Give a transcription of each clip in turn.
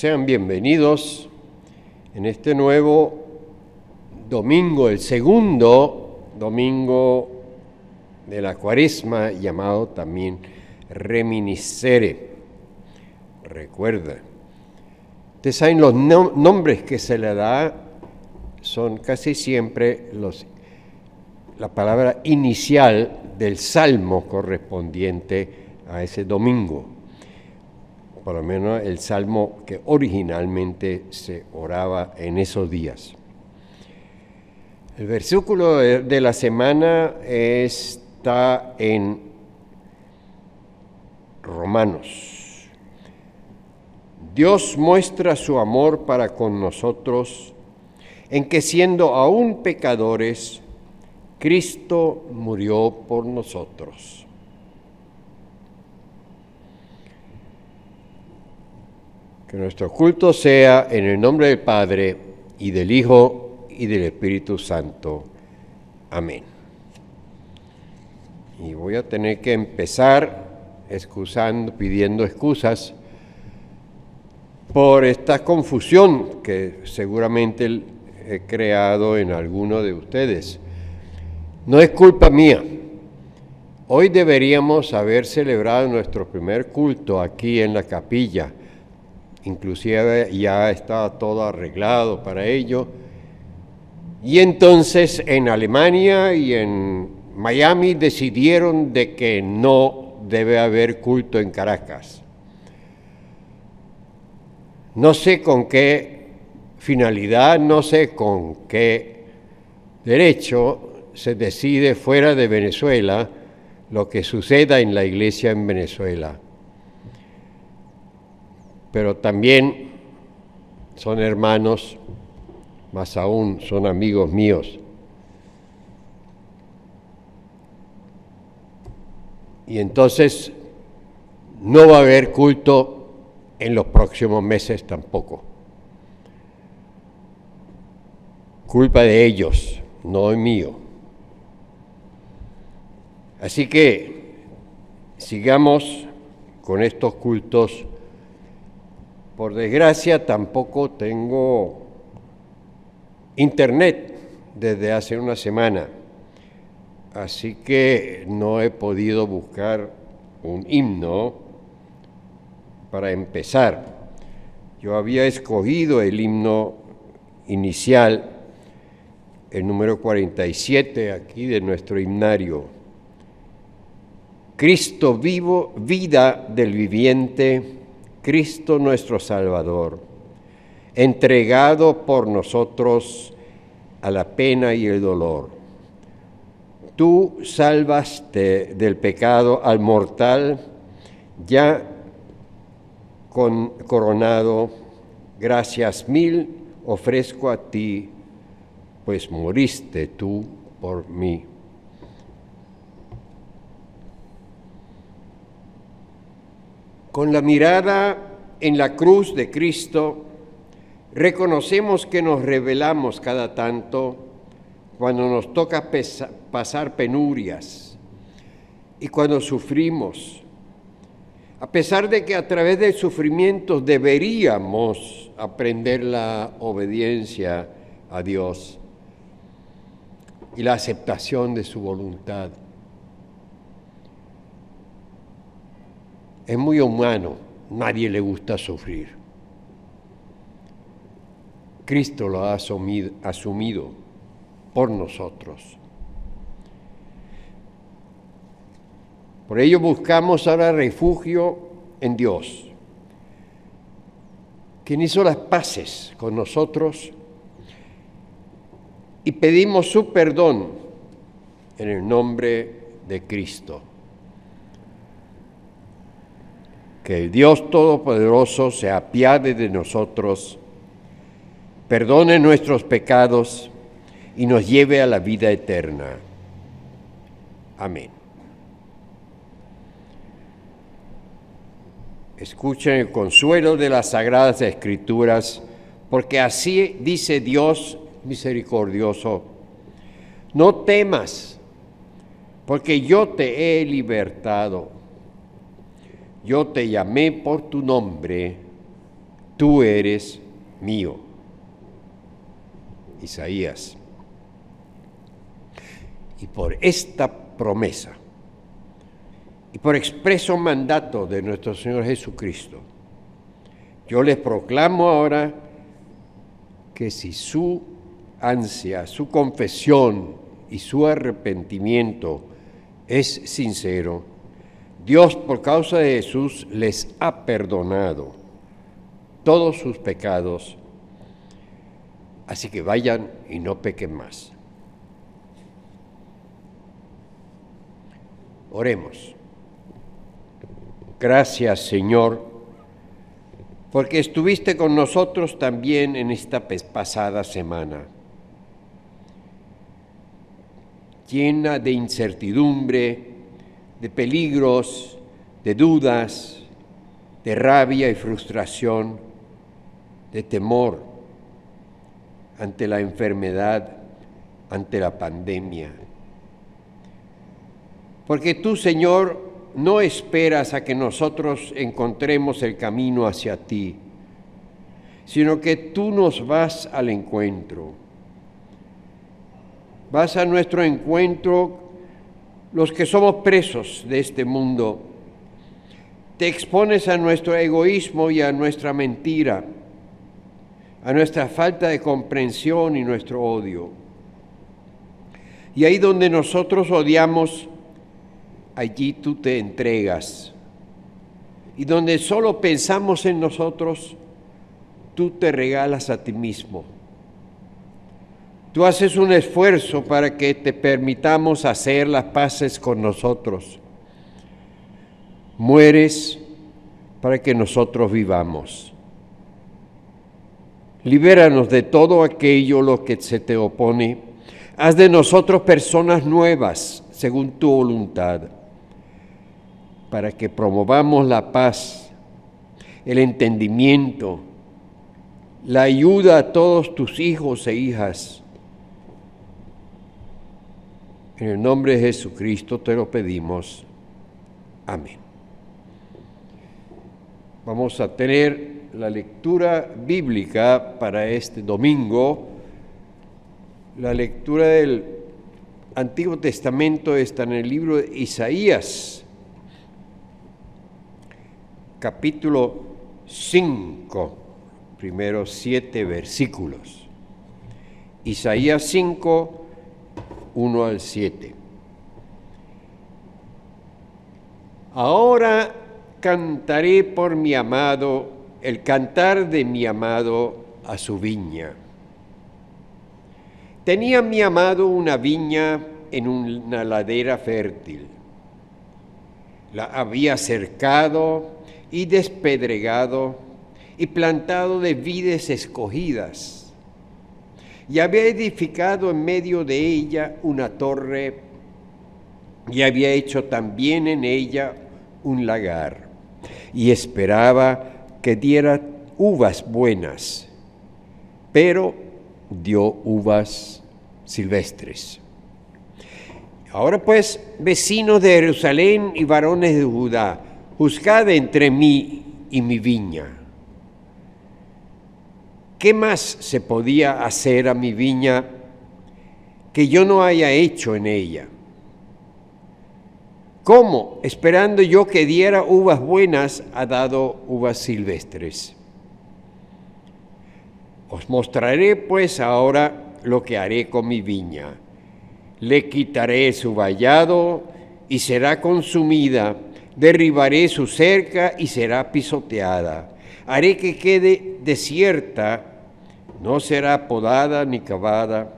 Sean bienvenidos en este nuevo domingo, el segundo domingo de la Cuaresma, llamado también Reminiscere. Recuerda, ustedes saben los nombres que se le da, son casi siempre la palabra inicial del salmo correspondiente a ese domingo. Por lo menos el salmo que originalmente se oraba en esos días. El versículo de la semana está en Romanos. Dios muestra su amor para con nosotros en que siendo aún pecadores, Cristo murió por nosotros. Que nuestro culto sea en el nombre del Padre, y del Hijo, y del Espíritu Santo. Amén. Y voy a tener que empezar pidiendo excusas por esta confusión que seguramente he creado en alguno de ustedes. No es culpa mía. Hoy deberíamos haber celebrado nuestro primer culto aquí en la capilla. Inclusive ya estaba todo arreglado para ello. Y entonces en Alemania y en Miami decidieron de que no debe haber culto en Caracas. No sé con qué finalidad, no sé con qué derecho se decide fuera de Venezuela lo que suceda en la iglesia en Venezuela. Pero también son hermanos, más aún son amigos míos. Y entonces no va a haber culto en los próximos meses tampoco. Culpa de ellos, no es mío. Así que sigamos con estos cultos. Por desgracia, tampoco tengo internet desde hace una semana, así que no he podido buscar un himno para empezar. Yo había escogido el himno inicial, el número 47 aquí de nuestro himnario. Cristo vivo, vida del viviente, Cristo nuestro Salvador, entregado por nosotros a la pena y el dolor. Tú salvaste del pecado al mortal, ya coronado, gracias mil ofrezco a ti, pues moriste tú por mí. Con la mirada en la cruz de Cristo, reconocemos que nos rebelamos cada tanto cuando nos toca pasar penurias y cuando sufrimos, a pesar de que a través del sufrimiento deberíamos aprender la obediencia a Dios y la aceptación de su voluntad. Es muy humano, nadie le gusta sufrir. Cristo lo ha asumido por nosotros. Por ello buscamos ahora refugio en Dios, quien hizo las paces con nosotros, y pedimos su perdón en el nombre de Cristo. Que el Dios Todopoderoso se apiade de nosotros, perdone nuestros pecados y nos lleve a la vida eterna. Amén. Escuchen el consuelo de las Sagradas Escrituras, porque así dice Dios misericordioso: no temas, porque yo te he libertado. Yo te llamé por tu nombre, tú eres mío. Isaías. Y por esta promesa, y por expreso mandato de nuestro Señor Jesucristo, yo les proclamo ahora que si su ansia, su confesión y su arrepentimiento es sincero, Dios por causa de Jesús les ha perdonado todos sus pecados. Así que vayan y no pequen más. Oremos. Gracias, Señor, porque estuviste con nosotros también en esta pasada semana, llena de incertidumbre, de peligros, de dudas, de rabia y frustración, de temor ante la enfermedad, ante la pandemia. Porque tú, Señor, no esperas a que nosotros encontremos el camino hacia ti, sino que tú nos vas al encuentro. Vas a nuestro encuentro los que somos presos de este mundo. Te expones a nuestro egoísmo y a nuestra mentira, a nuestra falta de comprensión y nuestro odio. Y ahí donde nosotros odiamos, allí tú te entregas. Y donde solo pensamos en nosotros, tú te regalas a ti mismo. Tú haces un esfuerzo para que te permitamos hacer las paces con nosotros. Mueres para que nosotros vivamos. Libéranos de todo aquello lo que se te opone. Haz de nosotros personas nuevas, según tu voluntad, para que promovamos la paz, el entendimiento, la ayuda a todos tus hijos e hijas. En el nombre de Jesucristo te lo pedimos. Amén. Vamos a tener la lectura bíblica para este domingo. La lectura del Antiguo Testamento está en el libro de Isaías, capítulo 5, primeros 7 versículos. Isaías 5, 1 al 7. Ahora cantaré por mi amado el cantar de mi amado a su viña. Tenía mi amado una viña en una ladera fértil. La había cercado y despedregado y plantado de vides escogidas. Y había edificado en medio de ella una torre y había hecho también en ella un lagar. Y esperaba que diera uvas buenas, pero dio uvas silvestres. Ahora pues, vecinos de Jerusalén y varones de Judá, juzgad entre mí y mi viña. ¿Qué más se podía hacer a mi viña que yo no haya hecho en ella? ¿Cómo, esperando yo que diera uvas buenas, ha dado uvas silvestres? Os mostraré pues ahora lo que haré con mi viña. Le quitaré su vallado y será consumida, derribaré su cerca y será pisoteada. Haré que quede desierta, no será podada ni cavada,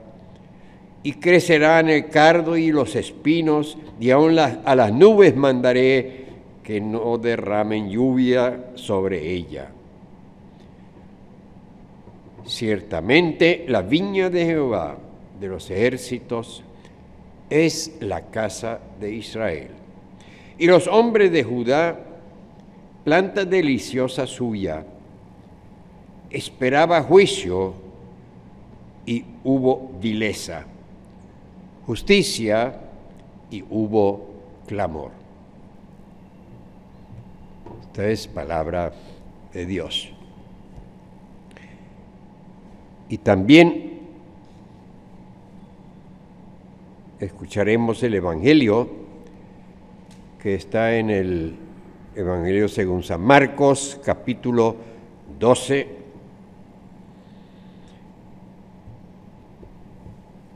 y crecerán el cardo y los espinos, y aún a las nubes mandaré que no derramen lluvia sobre ella. Ciertamente la viña de Jehová de los ejércitos es la casa de Israel, y los hombres de Judá, planta deliciosa suya. Esperaba juicio y hubo vileza, justicia y hubo clamor. Esta es palabra de Dios. Y también escucharemos el Evangelio que está en el Evangelio según San Marcos, capítulo 12,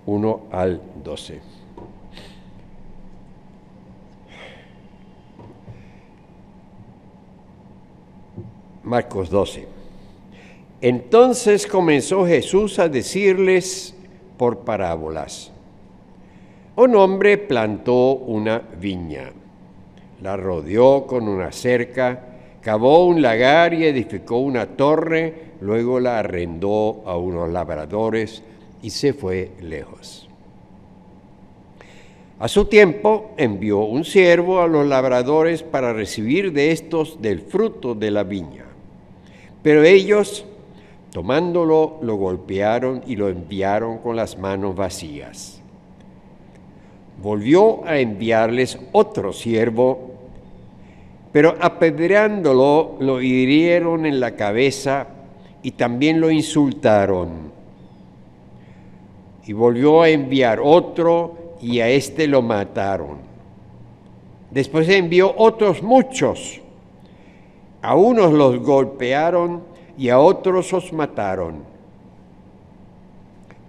1 al 12. Marcos 12. Entonces comenzó Jesús a decirles por parábolas: un hombre plantó una viña, la rodeó con una cerca, cavó un lagar y edificó una torre, luego la arrendó a unos labradores y se fue lejos. A su tiempo envió un siervo a los labradores para recibir de estos del fruto de la viña. Pero ellos, tomándolo, lo golpearon y lo enviaron con las manos vacías. Volvió a enviarles otro siervo, pero apedreándolo lo hirieron en la cabeza y también lo insultaron. Y volvió a enviar otro y a este lo mataron. Después envió otros muchos. A unos los golpearon y a otros los mataron.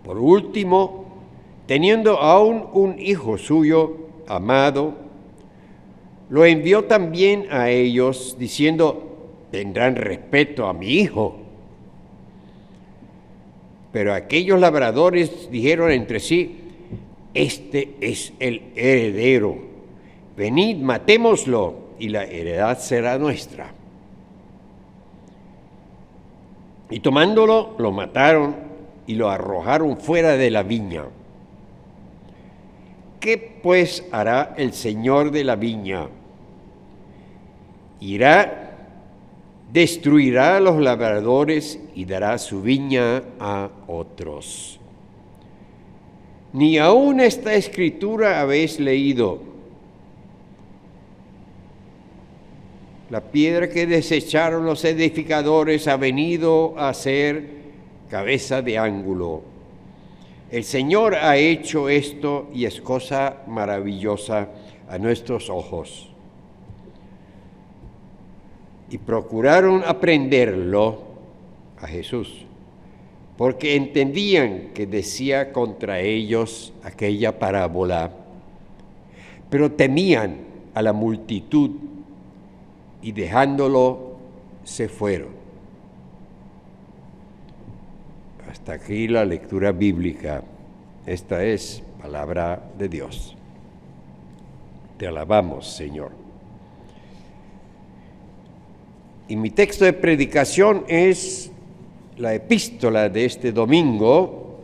Por último, teniendo aún un hijo suyo amado, lo envió también a ellos, diciendo: tendrán respeto a mi hijo. Pero aquellos labradores dijeron entre sí: este es el heredero, venid, matémoslo, y la heredad será nuestra. Y tomándolo, lo mataron y lo arrojaron fuera de la viña. ¿Qué pues hará el señor de la viña? Irá, destruirá a los labradores y dará su viña a otros. Ni aún esta escritura habéis leído: la piedra que desecharon los edificadores ha venido a ser cabeza de ángulo. El Señor ha hecho esto y es cosa maravillosa a nuestros ojos. Y procuraron aprenderlo a Jesús, porque entendían que decía contra ellos aquella parábola, pero temían a la multitud y dejándolo se fueron. Hasta aquí la lectura bíblica. Esta es palabra de Dios. Te alabamos, Señor. Y mi texto de predicación es la epístola de este domingo,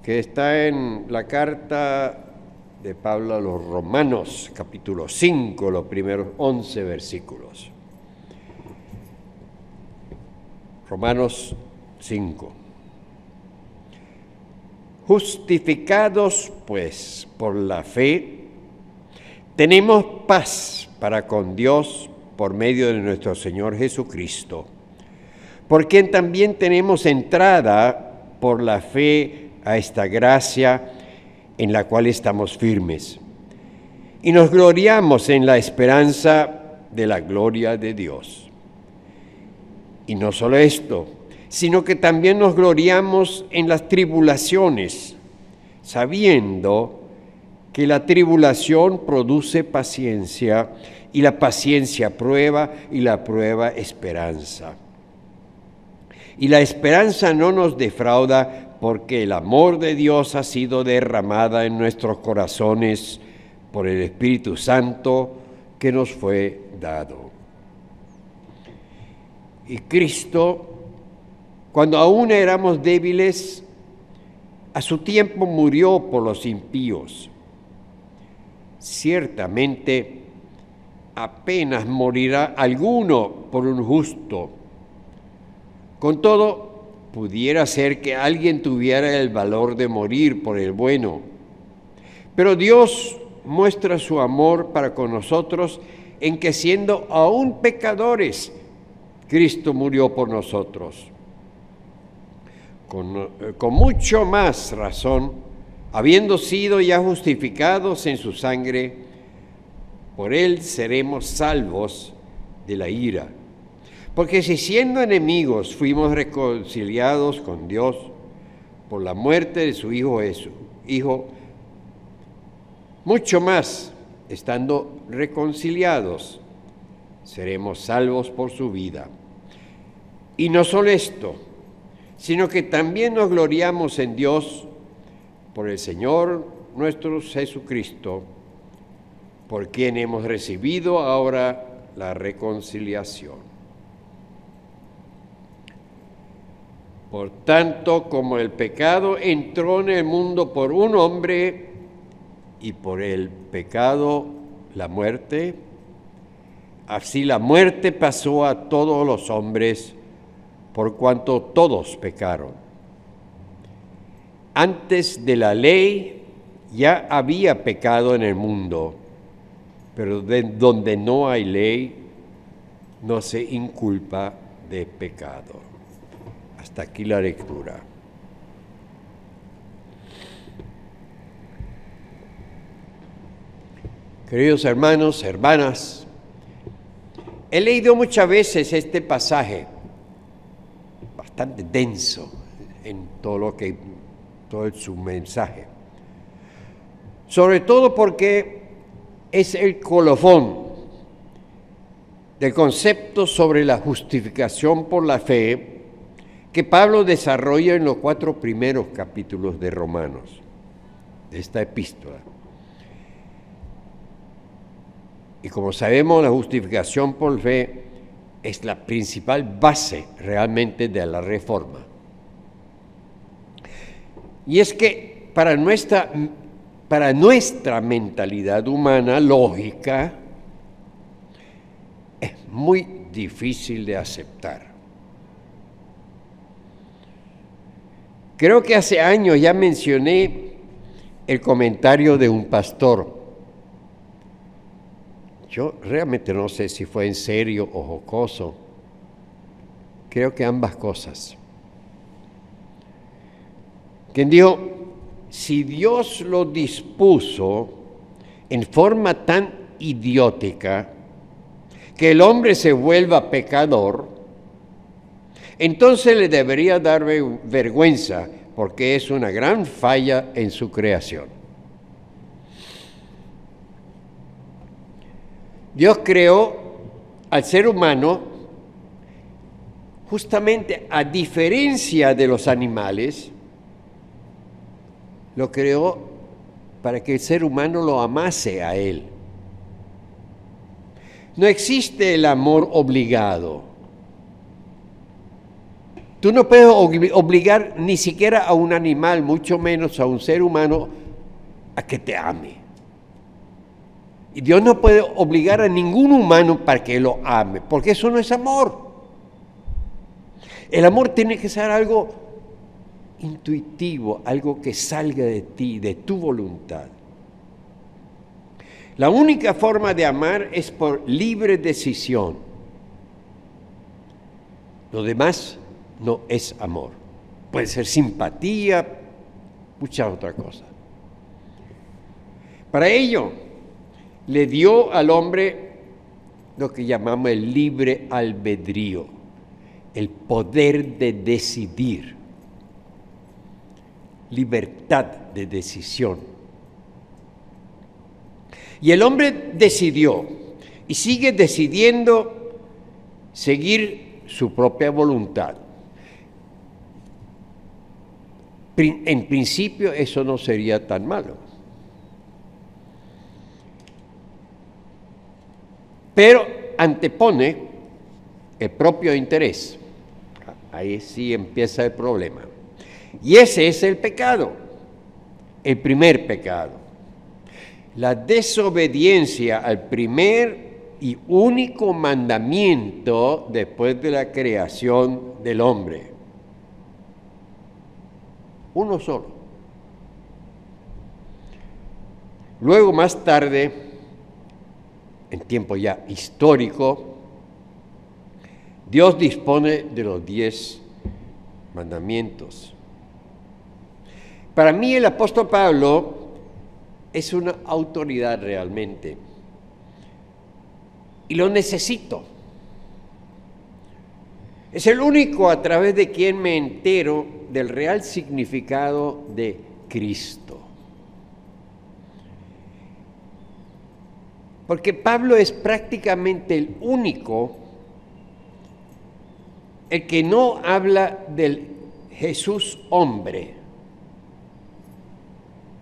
que está en la carta de Pablo a los Romanos, capítulo 5, los primeros 11 versículos. Romanos 5. Justificados, pues, por la fe, tenemos paz para con Dios por medio de nuestro Señor Jesucristo, por quien también tenemos entrada por la fe a esta gracia en la cual estamos firmes, y nos gloriamos en la esperanza de la gloria de Dios. Y no solo esto, sino que también nos gloriamos en las tribulaciones, sabiendo que la tribulación produce paciencia, y la paciencia prueba, y la prueba esperanza. Y la esperanza no nos defrauda, porque el amor de Dios ha sido derramada en nuestros corazones por el Espíritu Santo que nos fue dado. Y Cristo, cuando aún éramos débiles, a su tiempo murió por los impíos. Ciertamente, apenas morirá alguno por un justo. Con todo, pudiera ser que alguien tuviera el valor de morir por el bueno. Pero Dios muestra su amor para con nosotros en que, siendo aún pecadores, Cristo murió por nosotros. con mucho más razón, habiendo sido ya justificados en su sangre, por él seremos salvos de la ira. Porque si siendo enemigos fuimos reconciliados con Dios por la muerte de su Hijo, mucho más, estando reconciliados, seremos salvos por su vida. Y no solo esto, sino que también nos gloriamos en Dios por el Señor nuestro Jesucristo, por quien hemos recibido ahora la reconciliación. Por tanto, como el pecado entró en el mundo por un hombre y por el pecado la muerte, así la muerte pasó a todos los hombres por cuanto todos pecaron. Antes de la ley ya había pecado en el mundo, pero donde no hay ley no se inculpa de pecado. Hasta aquí la lectura. Queridos hermanos, hermanas, he leído muchas veces este pasaje, bastante denso en todo su mensaje, sobre todo porque es el colofón del concepto sobre la justificación por la fe que Pablo desarrolla en los 4 primeros capítulos de Romanos, de esta epístola. Y como sabemos, la justificación por fe es la principal base realmente de la reforma. Y es que para nuestra mentalidad humana lógica es muy difícil de aceptar. Creo que hace años ya mencioné el comentario de un pastor. Yo realmente no sé si fue en serio o jocoso. Creo que ambas cosas. Quien dijo, si Dios lo dispuso en forma tan idiótica que el hombre se vuelva pecador, entonces le debería dar vergüenza, porque es una gran falla en su creación. Dios creó al ser humano justamente a diferencia de los animales, lo creó para que el ser humano lo amase a él. No existe el amor obligado. Tú no puedes obligar ni siquiera a un animal, mucho menos a un ser humano, a que te ame. Y Dios no puede obligar a ningún humano para que lo ame, porque eso no es amor. El amor tiene que ser algo intuitivo, algo que salga de ti, de tu voluntad. La única forma de amar es por libre decisión. Lo demás no es amor. Puede ser simpatía, muchas otras cosas. Para ello, le dio al hombre lo que llamamos el libre albedrío, el poder de decidir, libertad de decisión. Y el hombre decidió y sigue decidiendo seguir su propia voluntad. En principio eso no sería tan malo. Pero antepone el propio interés. Ahí sí empieza el problema. Y ese es el pecado, el primer pecado. La desobediencia al primer y único mandamiento después de la creación del hombre. Uno solo. Luego, más tarde, en tiempo ya histórico, Dios dispone de los 10 mandamientos. Para mí el apóstol Pablo es una autoridad realmente. Y lo necesito. Es el único a través de quien me entero del real significado de Cristo. Porque Pablo es prácticamente el único el que no habla del Jesús hombre,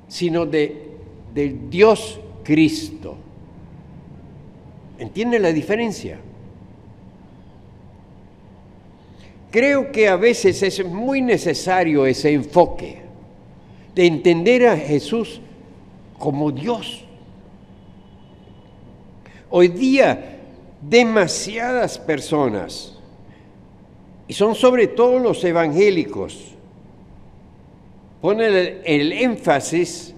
sino del Dios Cristo. ¿Entiende la diferencia? Creo que a veces es muy necesario ese enfoque de entender a Jesús como Dios. Hoy día, demasiadas personas, y son sobre todo los evangélicos, ponen el énfasis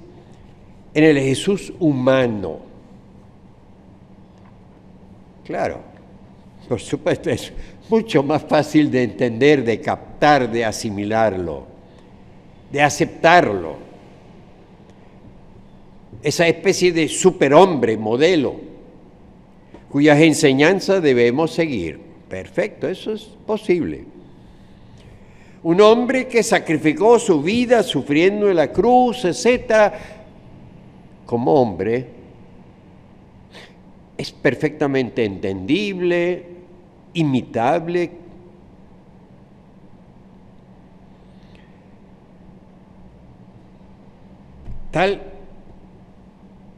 en el Jesús humano. Claro, por supuesto, es mucho más fácil de entender, de captar, de asimilarlo, de aceptarlo. Esa especie de superhombre, modelo, cuyas enseñanzas debemos seguir. Perfecto, eso es posible. Un hombre que sacrificó su vida sufriendo en la cruz, etc., como hombre, es perfectamente entendible, imitable. Tal,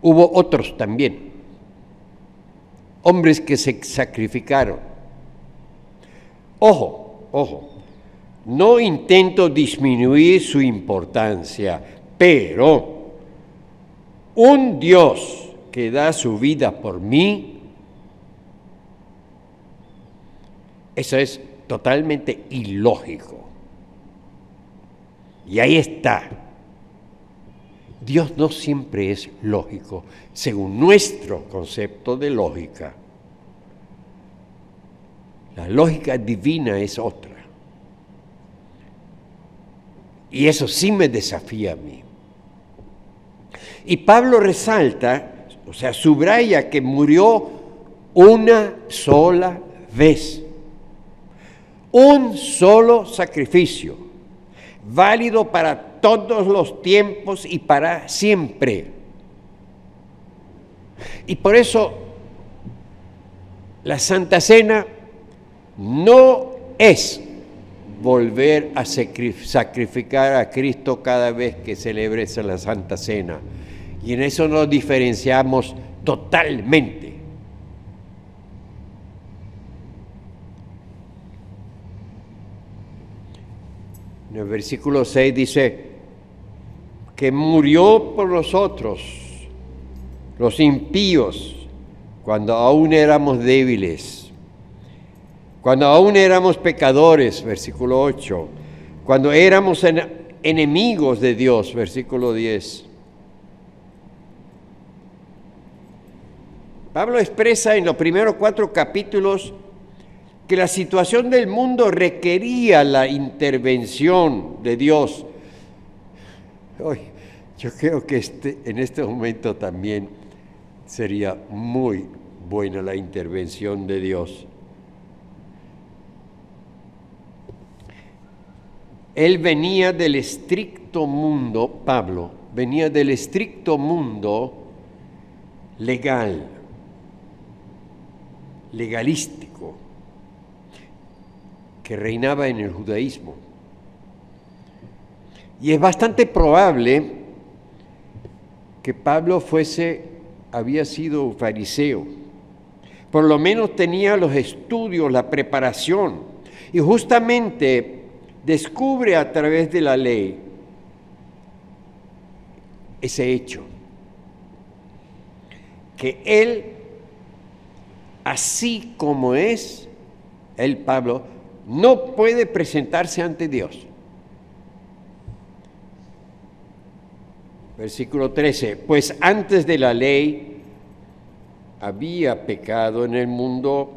hubo otros también, hombres que se sacrificaron. Ojo, no intento disminuir su importancia, pero un Dios que da su vida por mí, eso es totalmente ilógico. Y ahí está. Dios no siempre es lógico, según nuestro concepto de lógica. La lógica divina es otra. Y eso sí me desafía a mí. Y Pablo resalta, o sea, subraya que murió una sola vez. Un solo sacrificio, válido para todos los tiempos y para siempre. Y por eso la Santa Cena no es volver a sacrificar a Cristo cada vez que celebres la Santa Cena. Y en eso nos diferenciamos totalmente. En el versículo 6 dice que murió por nosotros, los impíos, cuando aún éramos débiles, cuando aún éramos pecadores, versículo 8, cuando éramos enemigos de Dios, versículo 10. Pablo expresa en los primeros 4 capítulos que la situación del mundo requería la intervención de Dios. Yo creo que en este momento también sería muy buena la intervención de Dios. Él venía del estricto mundo, Pablo, venía del estricto mundo legalístico, que reinaba en el judaísmo. Y es bastante probable que Pablo había sido fariseo. Por lo menos tenía los estudios, la preparación. Y justamente descubre a través de la ley ese hecho. Que él, así como es, Pablo, no puede presentarse ante Dios. Versículo 13, pues antes de la ley había pecado en el mundo,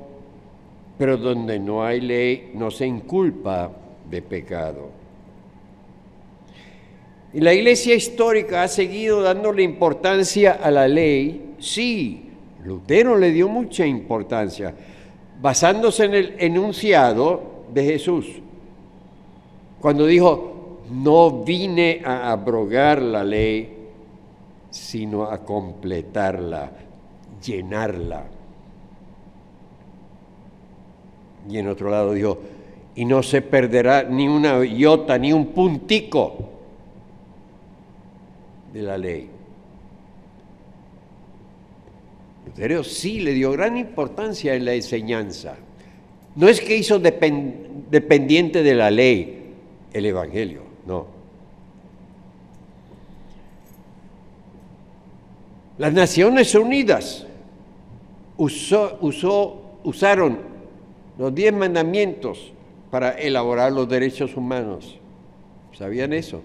pero donde no hay ley no se inculpa de pecado. Y la iglesia histórica ha seguido dándole importancia a la ley. Sí, Lutero le dio mucha importancia, basándose en el enunciado de Jesús, cuando dijo, no vine a abrogar la ley, sino a completarla, llenarla. Y en otro lado dijo, y no se perderá ni una iota, ni un puntico de la ley. Lutero sí le dio gran importancia en la enseñanza. No es que hizo dependiente de la ley el Evangelio, no. Las Naciones Unidas usaron los 10 mandamientos para elaborar los derechos humanos. ¿Sabían eso?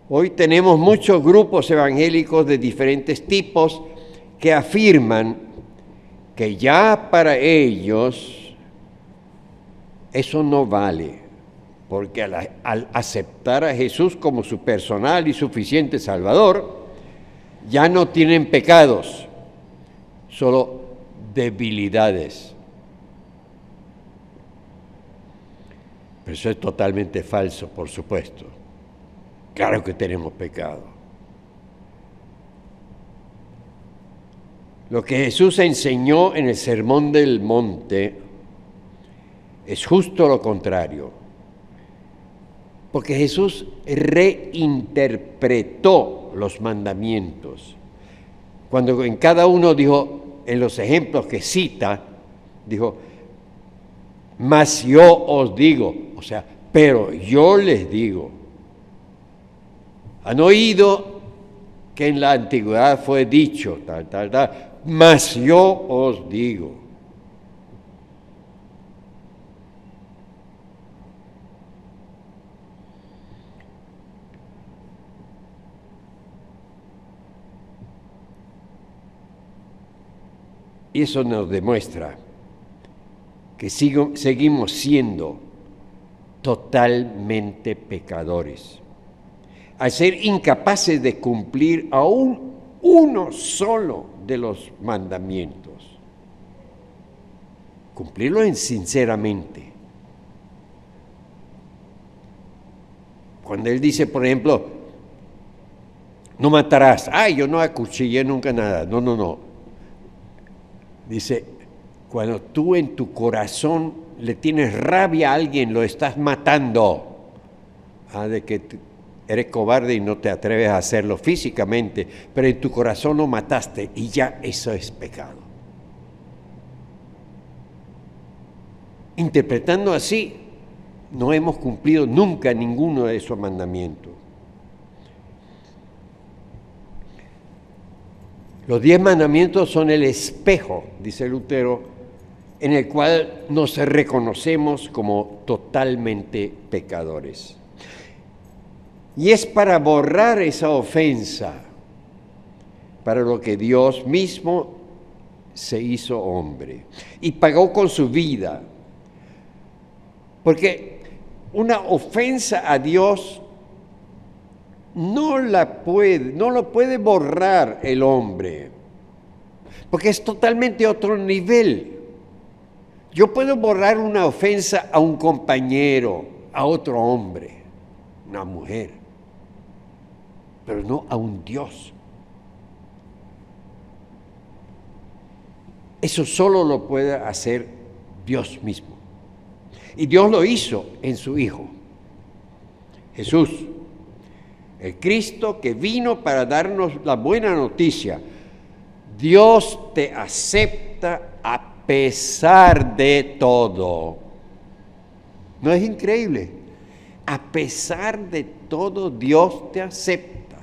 Hoy tenemos muchos grupos evangélicos de diferentes tipos que afirman que ya para ellos eso no vale, porque al aceptar a Jesús como su personal y suficiente Salvador, ya no tienen pecados, solo debilidades. Pero eso es totalmente falso, por supuesto. Claro que tenemos pecado. Lo que Jesús enseñó en el Sermón del Monte es justo lo contrario. Porque Jesús reinterpretó los mandamientos. Cuando en cada uno dijo, en los ejemplos que cita, dijo, mas yo os digo, o sea, pero yo les digo. Han oído que en la antigüedad fue dicho, tal, mas yo os digo. Y eso nos demuestra que seguimos siendo totalmente pecadores, al ser incapaces de cumplir aún uno solo de los mandamientos. Cumplirlo sinceramente. Cuando él dice, por ejemplo, no matarás. Yo no acuchillé nunca nada. No. Dice, cuando tú en tu corazón le tienes rabia a alguien, lo estás matando. De que eres cobarde y no te atreves a hacerlo físicamente, pero en tu corazón lo mataste y ya eso es pecado. Interpretando así, no hemos cumplido nunca ninguno de esos mandamientos. Los 10 mandamientos son el espejo, dice Lutero, en el cual nos reconocemos como totalmente pecadores. Y es para borrar esa ofensa, para lo que Dios mismo se hizo hombre y pagó con su vida. Porque una ofensa a Dios no lo puede borrar el hombre, porque es totalmente otro nivel. Yo puedo borrar una ofensa a un compañero, a otro hombre, una mujer, pero no a un Dios. Eso solo lo puede hacer Dios mismo. Y Dios lo hizo en su Hijo, Jesús, el Cristo que vino para darnos la buena noticia. Dios te acepta a pesar de todo. ¿No es increíble? A pesar de todo, Dios te acepta.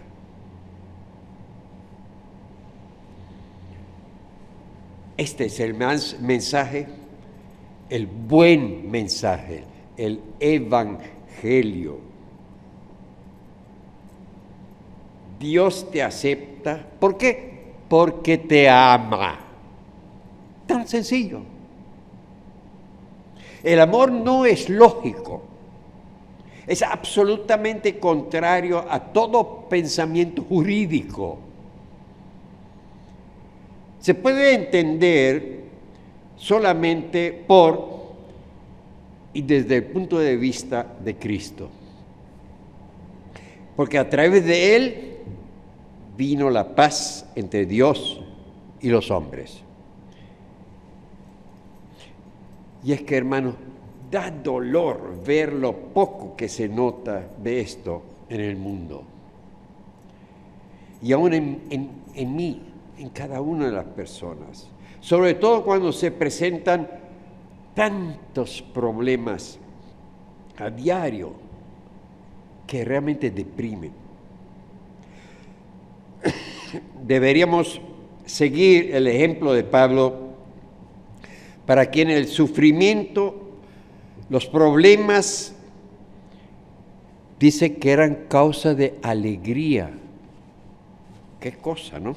Este es el mensaje, el buen mensaje, el Evangelio. Dios te acepta. ¿Por qué? Porque te ama. Tan sencillo. El amor no es lógico. Es absolutamente contrario a todo pensamiento jurídico. Se puede entender solamente por y desde el punto de vista de Cristo. Porque a través de Él vino la paz entre Dios y los hombres. Y es que, hermanos, da dolor ver lo poco que se nota de esto en el mundo. Y aún en mí, en cada una de las personas. Sobre todo cuando se presentan tantos problemas a diario que realmente deprimen. Deberíamos seguir el ejemplo de Pablo, para quien el sufrimiento, los problemas, dice que eran causa de alegría. Qué cosa, ¿no?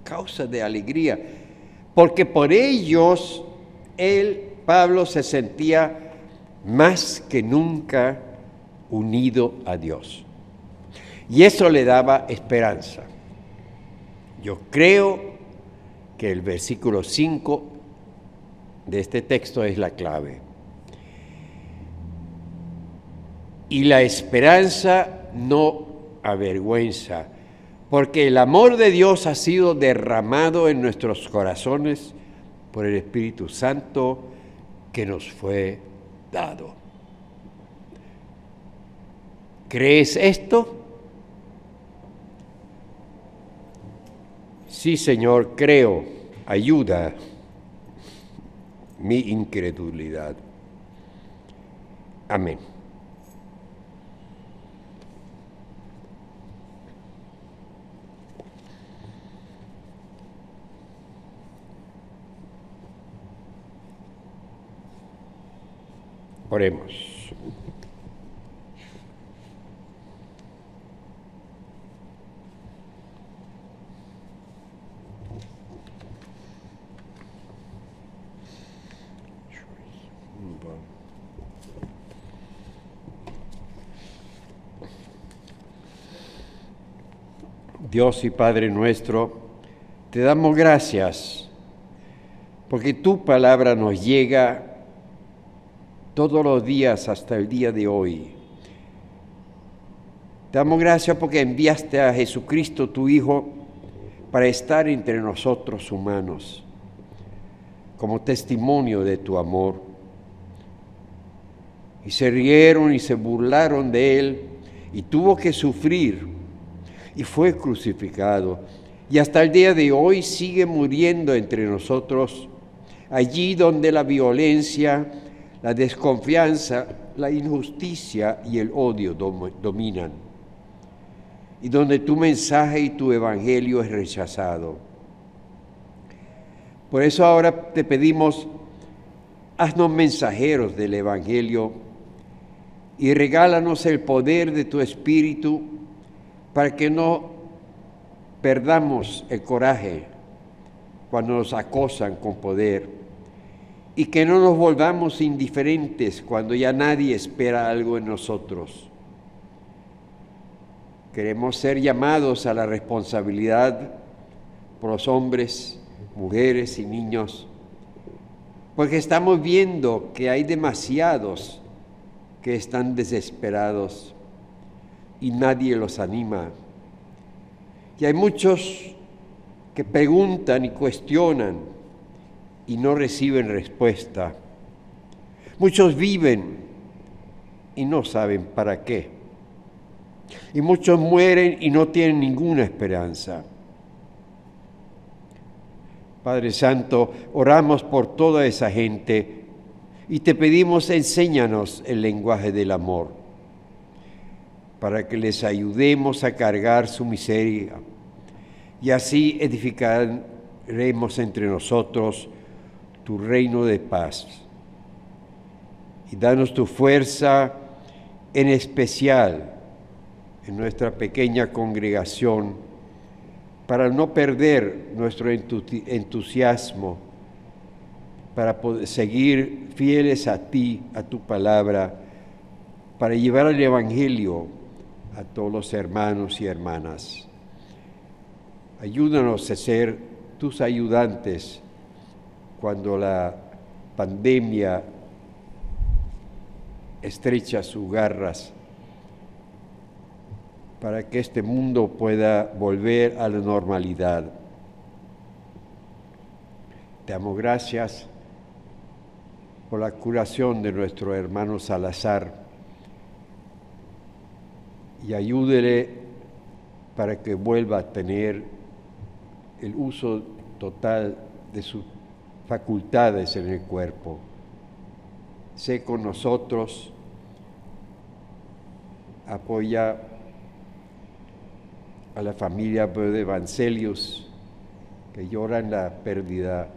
Causa de alegría. Porque por ellos, Pablo, se sentía más que nunca unido a Dios. Y eso le daba esperanza. Yo creo que el versículo 5 de este texto es la clave. Y la esperanza no avergüenza, porque el amor de Dios ha sido derramado en nuestros corazones por el Espíritu Santo que nos fue dado. ¿Crees esto? Sí, Señor, creo. Ayuda mi incredulidad. Amén. Oremos. Dios y Padre nuestro, te damos gracias porque tu palabra nos llega todos los días hasta el día de hoy. Te damos gracias porque enviaste a Jesucristo, tu Hijo, para estar entre nosotros humanos, como testimonio de tu amor. Y se rieron y se burlaron de Él, y tuvo que sufrir, y fue crucificado. Y hasta el día de hoy sigue muriendo entre nosotros, allí donde la violencia, la desconfianza, la injusticia y el odio dominan, y donde tu mensaje y tu evangelio es rechazado. Por eso ahora te pedimos, haznos mensajeros del evangelio y regálanos el poder de tu Espíritu para que no perdamos el coraje cuando nos acosan con poder y que no nos volvamos indiferentes cuando ya nadie espera algo en nosotros. Queremos ser llamados a la responsabilidad por los hombres, mujeres y niños, porque estamos viendo que hay demasiados que están desesperados y nadie los anima. Y hay muchos que preguntan y cuestionan y no reciben respuesta. Muchos viven y no saben para qué. Y muchos mueren y no tienen ninguna esperanza. Padre Santo, oramos por toda esa gente y te pedimos, enséñanos el lenguaje del amor, para que les ayudemos a cargar su miseria y así edificaremos entre nosotros tu reino de paz. Y danos tu fuerza, en especial en nuestra pequeña congregación, para no perder nuestro entusiasmo, para poder seguir fieles a ti, a tu palabra, para llevar el Evangelio a todos los hermanos y hermanas. Ayúdanos a ser tus ayudantes cuando la pandemia estrecha sus garras, para que este mundo pueda volver a la normalidad. Te damos gracias por la curación de nuestro hermano Salazar y ayúdele para que vuelva a tener el uso total de sus facultades en el cuerpo. Sé con nosotros, apoya a la familia de Vancelius, que lloran la pérdida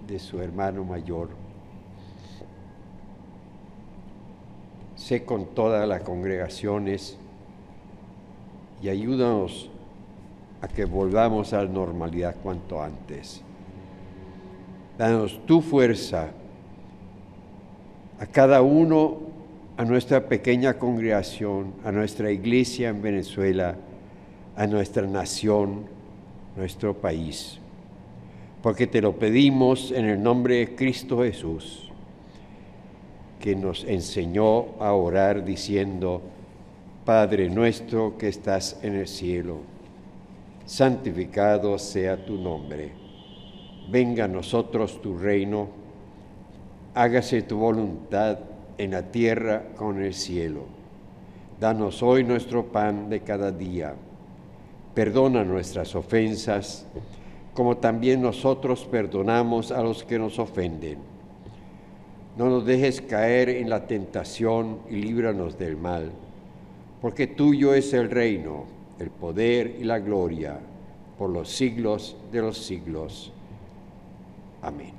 de su hermano mayor. Sé con todas las congregaciones y ayúdanos a que volvamos a la normalidad cuanto antes. Danos tu fuerza a cada uno, a nuestra pequeña congregación, a nuestra iglesia en Venezuela, a nuestra nación, nuestro país. Porque te lo pedimos en el nombre de Cristo Jesús, que nos enseñó a orar diciendo: Padre nuestro que estás en el cielo, santificado sea tu nombre. Venga a nosotros tu reino, hágase tu voluntad en la tierra como en el cielo. Danos hoy nuestro pan de cada día. Perdona nuestras ofensas, como también nosotros perdonamos a los que nos ofenden. No nos dejes caer en la tentación y líbranos del mal, porque tuyo es el reino, el poder y la gloria, por los siglos de los siglos. Amén.